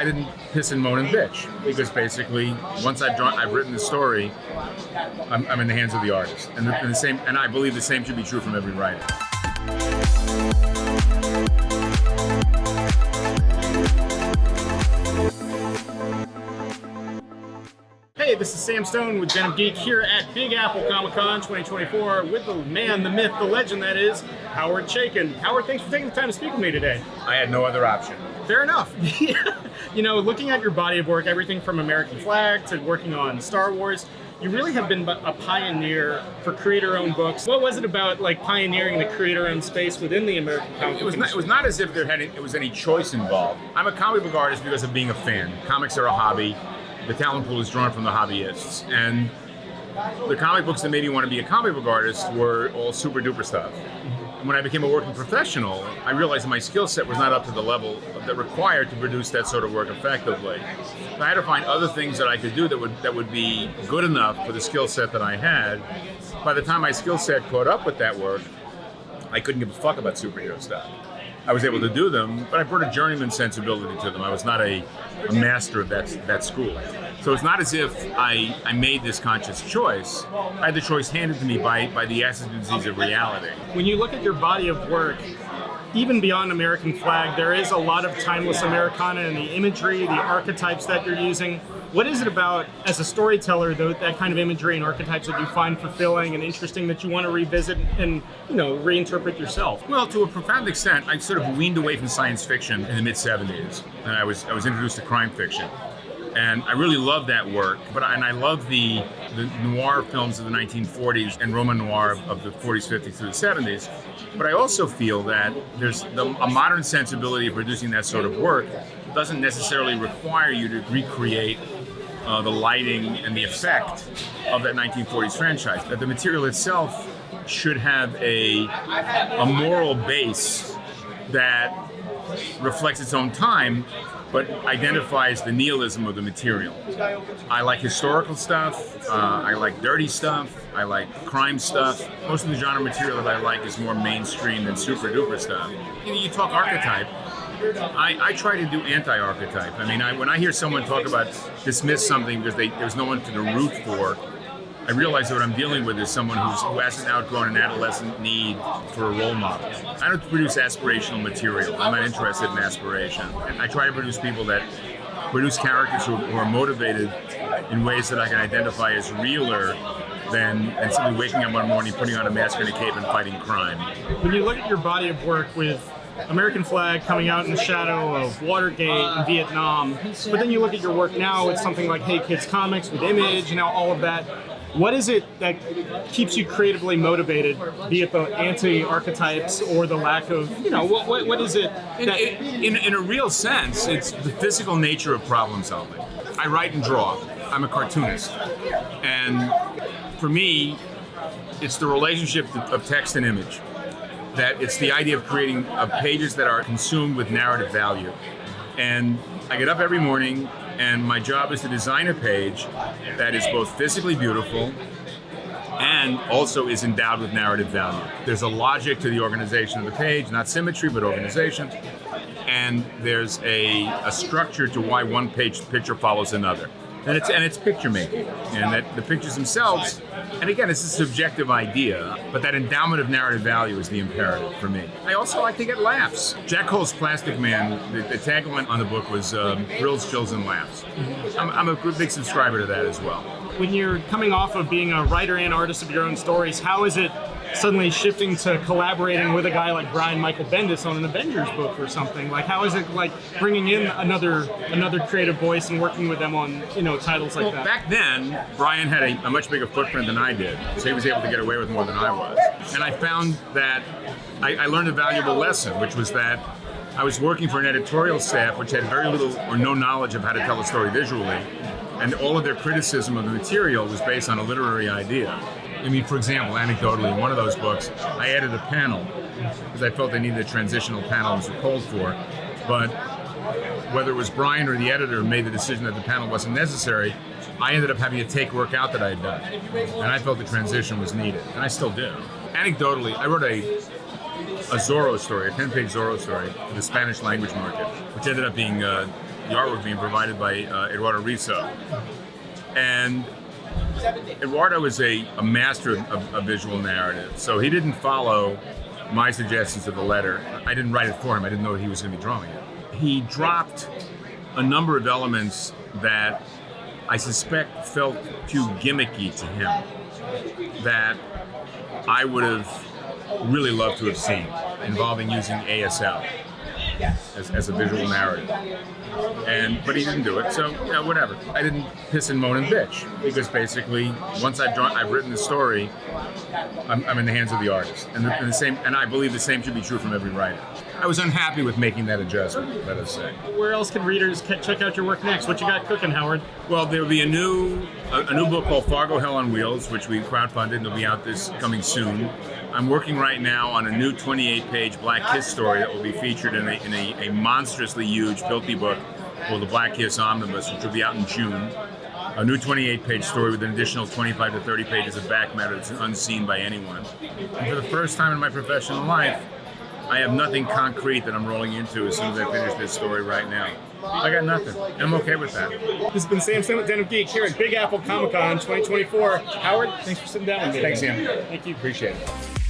I didn't piss and moan and bitch, because basically once I've written the story, I'm in the hands of the artist, and the same, and I believe the same should be true from every writer. Hey, this is Sam Stone with Den of Geek here at Big Apple Comic Con 2024 with the man, the myth, the legend that is Howard Chaykin. Howard, thanks for taking the time to speak with me today. I had no other option. Fair enough. You know, looking at your body of work, everything from American Flag to working on Star Wars, you really have been a pioneer for creator-owned books. What was it about, like, pioneering the creator-owned space within the American comic book? It was not as if there was any choice involved. I'm a comic book artist because of being a fan. Comics are a hobby. The talent pool is drawn from the hobbyists. And the comic books that made me want to be a comic book artist were all super duper stuff. And when I became a working professional, I realized my skill set was not up to the level that required to produce that sort of work effectively. So I had to find other things that I could do that would be good enough for the skill set that I had. By the time my skill set caught up with that work, I couldn't give a fuck about superhero stuff. I was able to do them, but I brought a journeyman sensibility to them. I was not a master of that school. So it's not as if I made this conscious choice. I had the choice handed to me by the exigencies of reality. When you look at your body of work, even beyond American Flag, there is a lot of timeless Americana in the imagery, the archetypes that you're using. What is it about, as a storyteller, though, that kind of imagery and archetypes that you find fulfilling and interesting that you want to revisit and, you know, reinterpret yourself? Well, to a profound extent, I sort of weaned away from science fiction in the mid-'70s, and I was introduced to crime fiction. And I really love that work, I love the noir films of the 1940s and Roman noir of the 40s, 50s through the 70s. But I also feel that there's a modern sensibility of producing that sort of work doesn't necessarily require you to recreate the lighting and the effect of that 1940s franchise. That the material itself should have a moral base that reflects its own time, but identifies the nihilism of the material. I like historical stuff, I like dirty stuff, I like crime stuff. Most of the genre material that I like is more mainstream than super duper stuff. You talk archetype, I try to do anti-archetype. I mean, when I hear someone talk about dismiss something because there's no one to root for, I realize that what I'm dealing with is someone who hasn't outgrown an adolescent need for a role model. I don't produce aspirational material. I'm not interested in aspiration. And I try to produce people that produce characters who are motivated in ways that I can identify as realer than simply waking up one morning, putting on a mask and a cape and fighting crime. When you look at your body of work with American Flag coming out in the shadow of Watergate and Vietnam, but then you look at your work now with something like Hey Kids Comics with Image and now all of that, what is it that keeps you creatively motivated, be it the anti-archetypes or the lack of, you know, what is it that... In a real sense, it's the physical nature of problem solving. I write and draw. I'm a cartoonist. And for me, it's the relationship of text and image. That it's the idea of creating pages that are consumed with narrative value. And I get up every morning, and my job is to design a page that is both physically beautiful and also is endowed with narrative value. There's a logic to the organization of the page, not symmetry, but organization. And there's a structure to why one picture follows another. And it's picture making, and that the pictures themselves, and again, it's a subjective idea, but that endowment of narrative value is the imperative for me. I also like to get laughs. Jack Cole's Plastic Man, the tagline on the book was thrills, chills, and laughs. I'm a big subscriber to that as well. When you're coming off of being a writer and artist of your own stories, how is it suddenly shifting to collaborating with a guy like Brian Michael Bendis on an Avengers book or something? Like, how is it like bringing in another creative voice and working with them on, you know, titles like that? Back then, Brian had a much bigger footprint than I did, so he was able to get away with more than I was. And I found that I learned a valuable lesson, which was that I was working for an editorial staff which had very little or no knowledge of how to tell a story visually, and all of their criticism of the material was based on a literary idea. I mean, for example, anecdotally, in one of those books, I added a panel because I felt they needed a transitional panel as was called for. But whether it was Brian or the editor made the decision that the panel wasn't necessary, I ended up having to take work out that I had done. And I felt the transition was needed, and I still do. Anecdotally, I wrote a Zorro story, a 10-page Zorro story for the Spanish language market, which ended up being artwork being provided by Eduardo Rizzo. And Eduardo is a master of visual narrative, so he didn't follow my suggestions of the letter. I didn't write it for him. I didn't know he was going to be drawing it. He dropped a number of elements that I suspect felt too gimmicky to him, that I would have really loved to have seen, involving using ASL as a visual narrative. But he didn't do it, so whatever. I didn't piss and moan and bitch, because basically, once I've written the story, I'm in the hands of the artist, and the same. And I believe the same should be true from every writer. I was unhappy with making that adjustment, let us say. Where else can readers check out your work next? What you got cooking, Howard? Well, there'll be a new book called Fargo Hell on Wheels, which we crowdfunded, and it'll be out coming soon. I'm working right now on a new 28-page Black Kiss story that will be featured in a monstrously huge, filthy book called The Black Kiss Omnibus, which will be out in June. A new 28-page story with an additional 25 to 30 pages of back matter that's unseen by anyone. And for the first time in my professional life, I have nothing concrete that I'm rolling into as soon as I finish this story right now. I got nothing. I'm okay with that. This has been Sam Sim with Den of Geek here at Big Apple Comic Con 2024. Howard, thanks for sitting down with me. Thanks, Ian. Thank you. Appreciate it.